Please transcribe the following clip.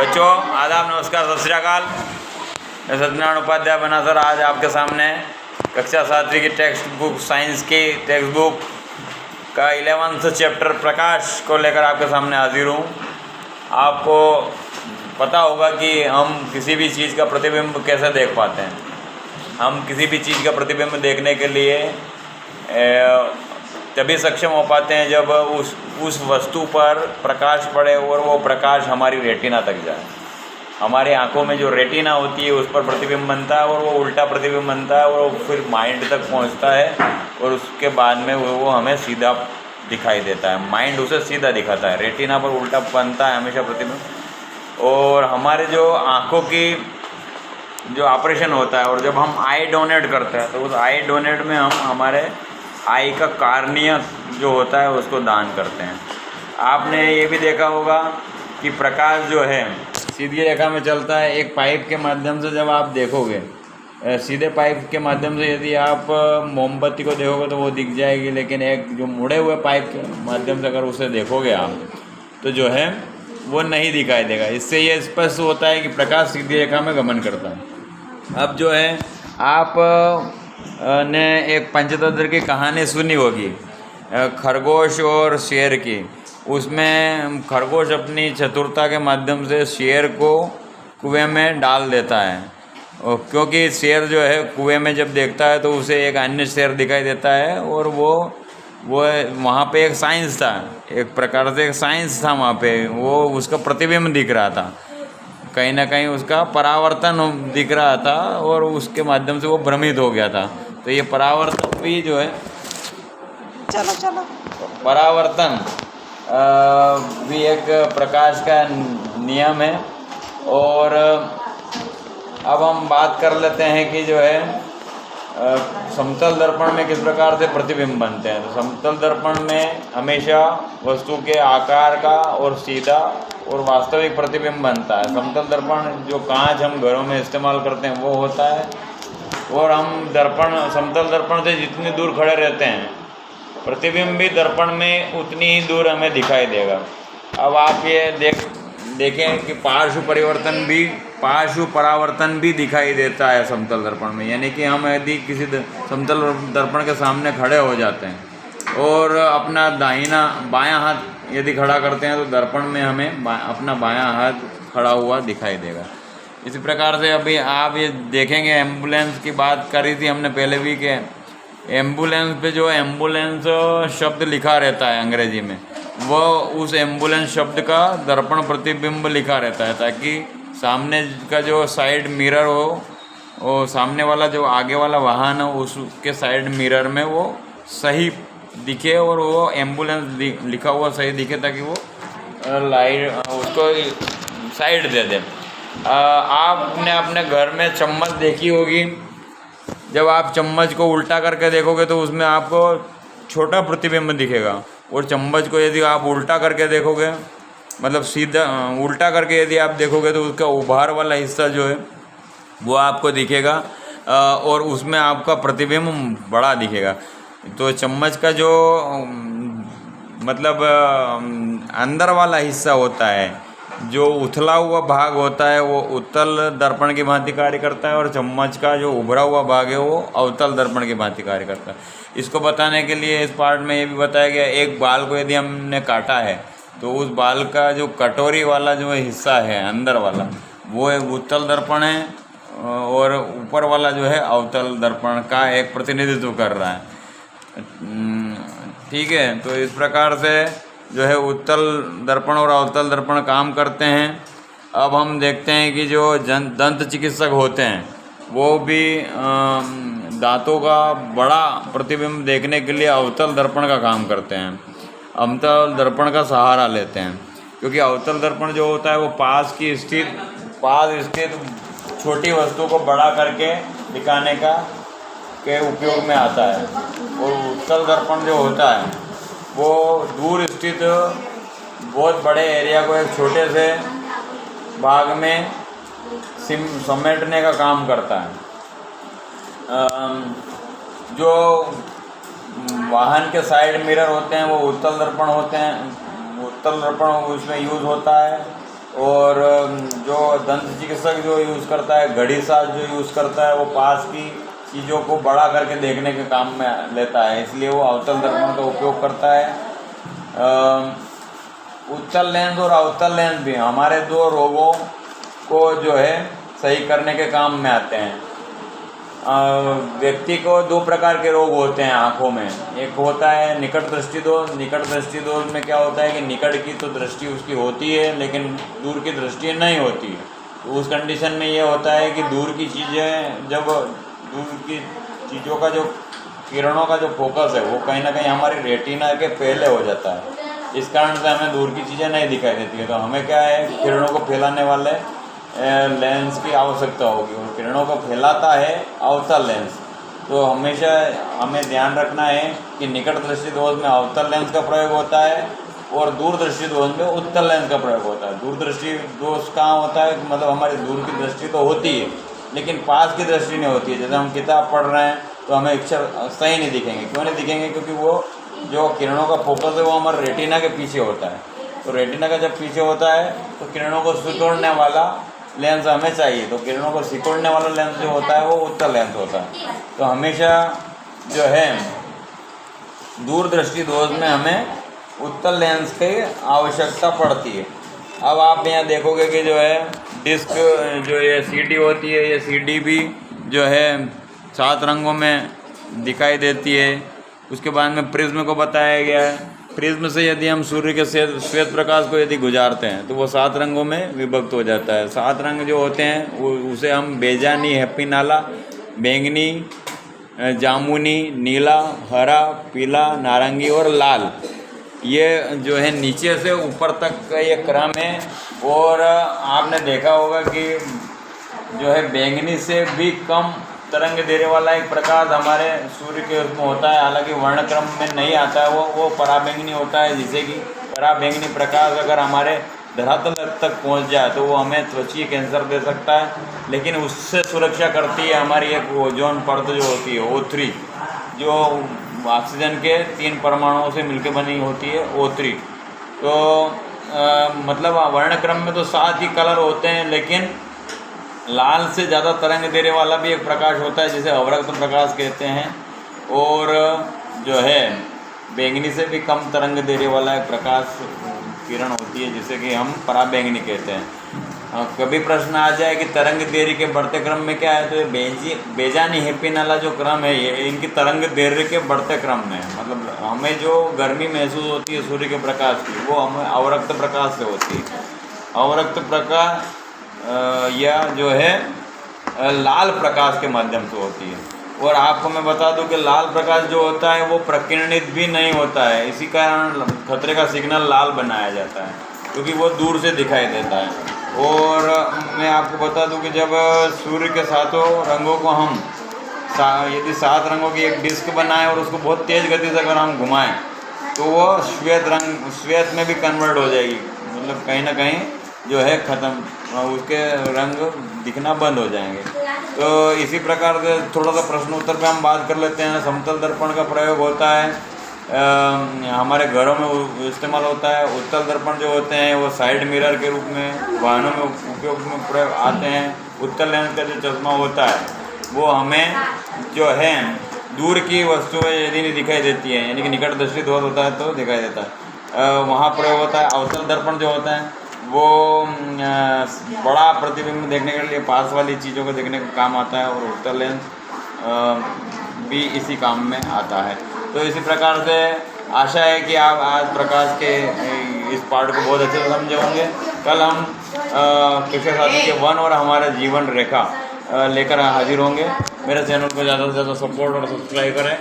बच्चों आदाब, नमस्कार, सत श्री अकाल। मैं सत्यनारायण उपाध्याय बनासर आज आपके सामने कक्षा 7वीं की टेक्स्ट बुक, साइंस की टेक्स्ट बुक का 11th चैप्टर प्रकाश को लेकर आपके सामने हाजिर हूँ। आपको पता होगा कि हम किसी भी चीज़ का प्रतिबिंब कैसे देख पाते हैं। हम किसी भी चीज़ का प्रतिबिंब देखने के लिए तभी सक्षम हो पाते हैं जब उस वस्तु पर प्रकाश पड़े और वो प्रकाश हमारी रेटिना तक जाए। हमारी आंखों में जो रेटिना होती है उस पर प्रतिबिंब बनता है और वो उल्टा प्रतिबिंब बनता है और वो फिर माइंड तक पहुंचता है और उसके बाद में वो हमें सीधा दिखाई देता है। माइंड उसे सीधा दिखाता है, रेटिना पर उल्टा बनता है हमेशा प्रतिबिंब। और हमारे जो आँखों की जो ऑपरेशन होता है और जब हम आई डोनेट करते हैं तो उस आई डोनेट में हम हमारे आई का कार्निया जो होता है उसको दान करते हैं। आपने ये भी देखा होगा कि प्रकाश जो है सीधी रेखा में चलता है। एक पाइप के माध्यम से जब आप देखोगे, सीधे पाइप के माध्यम से यदि आप मोमबत्ती को देखोगे तो वो दिख जाएगी, लेकिन एक जो मुड़े हुए पाइप के माध्यम से अगर उसे देखोगे आप तो जो है वो नहीं दिखाई देगा। इससे ये स्पष्ट होता है कि प्रकाश सीधी रेखा में गमन करता है। अब जो है आप ने एक पंचतंत्र की कहानी सुनी होगी, खरगोश और शेर की। उसमें खरगोश अपनी चतुरता के माध्यम से शेर को कुएं में डाल देता है, और क्योंकि शेर जो है कुएं में जब देखता है तो उसे एक अन्य शेर दिखाई देता है और वो वहाँ पे एक साइंस था, एक प्रकार से एक साइंस था वहाँ पे, वो उसका प्रतिबिंब दिख रहा था, कहीं ना कहीं उसका परावर्तन दिख रहा था और उसके माध्यम से वो भ्रमित हो गया था। तो ये परावर्तन भी जो है परावर्तन भी एक प्रकाश का नियम है। और अब हम बात कर लेते हैं कि जो है समतल दर्पण में किस प्रकार से प्रतिबिंब बनते हैं। तो समतल दर्पण में हमेशा वस्तु के आकार का और सीधा और वास्तविक प्रतिबिंब बनता है। समतल दर्पण जो कांच हम घरों में इस्तेमाल करते हैं वो होता है, और हम समतल दर्पण से जितनी दूर खड़े रहते हैं प्रतिबिंब भी दर्पण में उतनी ही दूर हमें दिखाई देगा। अब आप ये देखें कि पार्श्व परावर्तन भी दिखाई देता है समतल दर्पण में। यानी कि हम यदि किसी समतल दर्पण के सामने खड़े हो जाते हैं और अपना बायां हाथ यदि खड़ा करते हैं तो दर्पण में हमें अपना बायां हाथ खड़ा हुआ दिखाई देगा। इसी प्रकार से अभी आप ये देखेंगे, एम्बुलेंस की बात करी थी हमने पहले भी, कि एम्बुलेंस पे जो एम्बुलेंस शब्द लिखा रहता है अंग्रेजी में, वो उस एम्बुलेंस शब्द का दर्पण प्रतिबिंब लिखा रहता है, ताकि सामने का जो साइड मिरर हो, वो सामने वाला जो आगे वाला वाहन हो उसके साइड मिरर में वो सही दिखे और वो एम्बुलेंस लिखा हुआ सही दिखे, ताकि वो लाइट उसको साइड दे दे। आपने अपने घर में चम्मच देखी होगी। जब आप चम्मच को उल्टा करके देखोगे तो उसमें आपको छोटा प्रतिबिंब दिखेगा, और चम्मच को यदि आप उल्टा करके देखोगे, मतलब सीधा उल्टा करके यदि आप देखोगे तो उसका उभार वाला हिस्सा जो है वो आपको दिखेगा और उसमें आपका प्रतिबिंब बड़ा दिखेगा। तो चम्मच का जो मतलब अंदर वाला हिस्सा होता है, जो उथला हुआ भाग होता है, वो उत्तल दर्पण की भांति कार्य करता है, और चम्मच का जो उभरा हुआ भाग है वो अवतल दर्पण की भांति कार्य करता है। इसको बताने के लिए इस पार्ट में ये भी बताया गया, एक बाल को यदि हमने काटा है तो उस बाल का जो कटोरी वाला जो हिस्सा है अंदर वाला, वो एक उत्तल दर्पण है, और ऊपर वाला जो है अवतल दर्पण का एक प्रतिनिधित्व कर रहा है। ठीक है, तो इस प्रकार से जो है उत्तल दर्पण और अवतल दर्पण काम करते हैं। अब हम देखते हैं कि जो दंत चिकित्सक होते हैं वो भी दांतों का बड़ा प्रतिबिंब देखने के लिए अवतल दर्पण का काम करते हैं, अवतल दर्पण का सहारा लेते हैं, क्योंकि अवतल दर्पण जो होता है वो पास स्थित छोटी वस्तु को बड़ा करके दिखाने के उपयोग में आता है, और उत्तल दर्पण जो होता है वो दूर स्थित बहुत बड़े एरिया को एक छोटे से भाग में समेटने का काम करता है। जो वाहन के साइड मिरर होते हैं वो उत्तल दर्पण होते हैं, उत्तल दर्पण उसमें यूज़ होता है। और जो दंत चिकित्सक जो यूज़ करता है, घड़ी साज जो यूज़ करता है, वो पास की चीज़ों को बड़ा करके देखने के काम में लेता है, इसलिए वो अवतल दर्पण का उपयोग करता है। उत्तल लेंस और अवतल लेंस भी हमारे दो रोगों को जो है सही करने के काम में आते हैं। व्यक्ति को दो प्रकार के रोग होते हैं आँखों में। एक होता है निकट दृष्टि दोष। निकट दृष्टि दोष में क्या होता है कि निकट की तो दृष्टि उसकी होती है लेकिन दूर की दृष्टि नहीं होती है। तो उस कंडीशन में ये होता है कि दूर की चीज़ें, जब दूर की चीज़ों का जो किरणों का जो फोकस है वो कहीं ना कहीं हमारी रेटिना के पहले हो जाता है, इस कारण से हमें दूर की चीज़ें नहीं दिखाई देती है। तो हमें क्या है, किरणों को फैलाने वाले लेंस की आवश्यकता होगी, और किरणों को फैलाता है अवतल लेंस। तो हमेशा हमें ध्यान रखना है कि निकट दृष्टि दोष में अवतल लेंस का प्रयोग होता है और दूर दृष्टि दोष में उत्तल लेंस का प्रयोग होता है। दूर दृष्टि दोष कहाँ होता है, मतलब हमारी दूर की दृष्टि तो होती है लेकिन पास की दृष्टि नहीं होती है। जैसे हम किताब पढ़ रहे हैं तो हमें अक्षर सही नहीं दिखेंगे। क्यों नहीं दिखेंगे? क्योंकि वो जो किरणों का फोकस है वो हमारे रेटिना के पीछे होता है। तो रेटिना का जब पीछे होता है तो किरणों को सिकोड़ने वाला लेंस हमें चाहिए। तो किरणों को सिकोड़ने वाला लेंस जो होता है वो उत्तल लेंस होता है। तो हमेशा जो है दूरदृष्टि दोष में हमें उत्तल लेंस की आवश्यकता पड़ती है। अब आप यहाँ देखोगे कि जो है डिस्क जो ये सीडी होती है, ये सीडी भी जो है 7 रंगों में दिखाई देती है। उसके बाद में प्रिज्म को बताया गया है। प्रिज्म से यदि हम सूर्य के श्वेत प्रकाश को यदि गुजारते हैं तो वो 7 रंगों में विभक्त हो जाता है। 7 रंग जो होते हैं वो उसे हम बेजानी, हैप्पी नाला, बैंगनी, जामुनी, नीला, हरा, पीला, नारंगी और लाल, ये जो है नीचे से ऊपर तक का ये क्रम है। और आपने देखा होगा कि जो है बैंगनी से भी कम तरंग देने वाला एक प्रकाश हमारे सूर्य के उसमें होता है, हालांकि वर्णक्रम में नहीं आता है, वो पराबैंगनी होता है। जिससे कि पराबैंगनी प्रकाश अगर हमारे धरातल तक पहुंच जाए तो वो हमें त्वचीय कैंसर दे सकता है, लेकिन उससे सुरक्षा करती है हमारी एक ओजोन परत जो होती है O3, जो ऑक्सीजन के 3 परमाणुओं से मिलकर बनी होती है O3। तो मतलब वर्णक्रम में तो 7 ही कलर होते हैं, लेकिन लाल से ज़्यादा तरंग देने वाला भी एक प्रकाश होता है जिसे अवरक्त प्रकाश कहते हैं। और जो है बैंगनी से भी कम तरंग देने वाला एक प्रकाश किरण होती है जिसे कि हम पराबैंगनी कहते हैं। कभी प्रश्न आ जाए कि तरंग देरी के बढ़ते क्रम में क्या है, तो ये बेजानी, हैप्पी नाला जो क्रम है ये इनकी तरंग देरी के बढ़ते क्रम में है। मतलब हमें जो गर्मी महसूस होती है सूर्य के प्रकाश की वो हमें अवरक्त प्रकाश से होती है। अवरक्त प्रकाश या जो है लाल प्रकाश के माध्यम से होती है। और आपको मैं बता दूं कि लाल प्रकाश जो होता है वो प्रकिरणित भी नहीं होता है, इसी कारण खतरे का सिग्नल लाल बनाया जाता है क्योंकि वो दूर से दिखाई देता है। और मैं आपको बता दूं कि जब सूर्य के 7 रंगों को हम यदि 7 रंगों की एक डिस्क बनाएं और उसको बहुत तेज़ गति से अगर हम घुमाएं तो वो श्वेत में भी कन्वर्ट हो जाएगी। मतलब कहीं ना कहीं जो है ख़त्म, उसके रंग दिखना बंद हो जाएंगे। तो इसी प्रकार से थोड़ा सा प्रश्न उत्तर पे हम बात कर लेते हैं। समतल दर्पण का प्रयोग होता है, हमारे घरों में इस्तेमाल होता है। उत्तल दर्पण जो होते हैं वो साइड मिरर के रूप में वाहनों में उपयोग में प्रयोग आते हैं। उत्तल लेंस का जो चश्मा होता है वो हमें जो है दूर की वस्तुएं यदि नहीं दिखाई देती हैं, यानी कि निकट दृष्टि दोष होता है तो दिखाई देता है, वहाँ प्रयोग होता है। अवतल दर्पण जो होता है वो बड़ा प्रतिबिंब देखने के लिए पास वाली चीज़ों को देखने का काम आता है, और उत्तल लेंस भी इसी काम में आता है। तो इसी प्रकार से आशा है कि आप आज प्रकाश के इस पार्ट को बहुत अच्छे से समझे होंगे। कल हम कृष्ण साथी के 1 और हमारे जीवन रेखा लेकर हाजिर होंगे। मेरे चैनल को ज़्यादा से ज़्यादा सपोर्ट और सब्सक्राइब करें।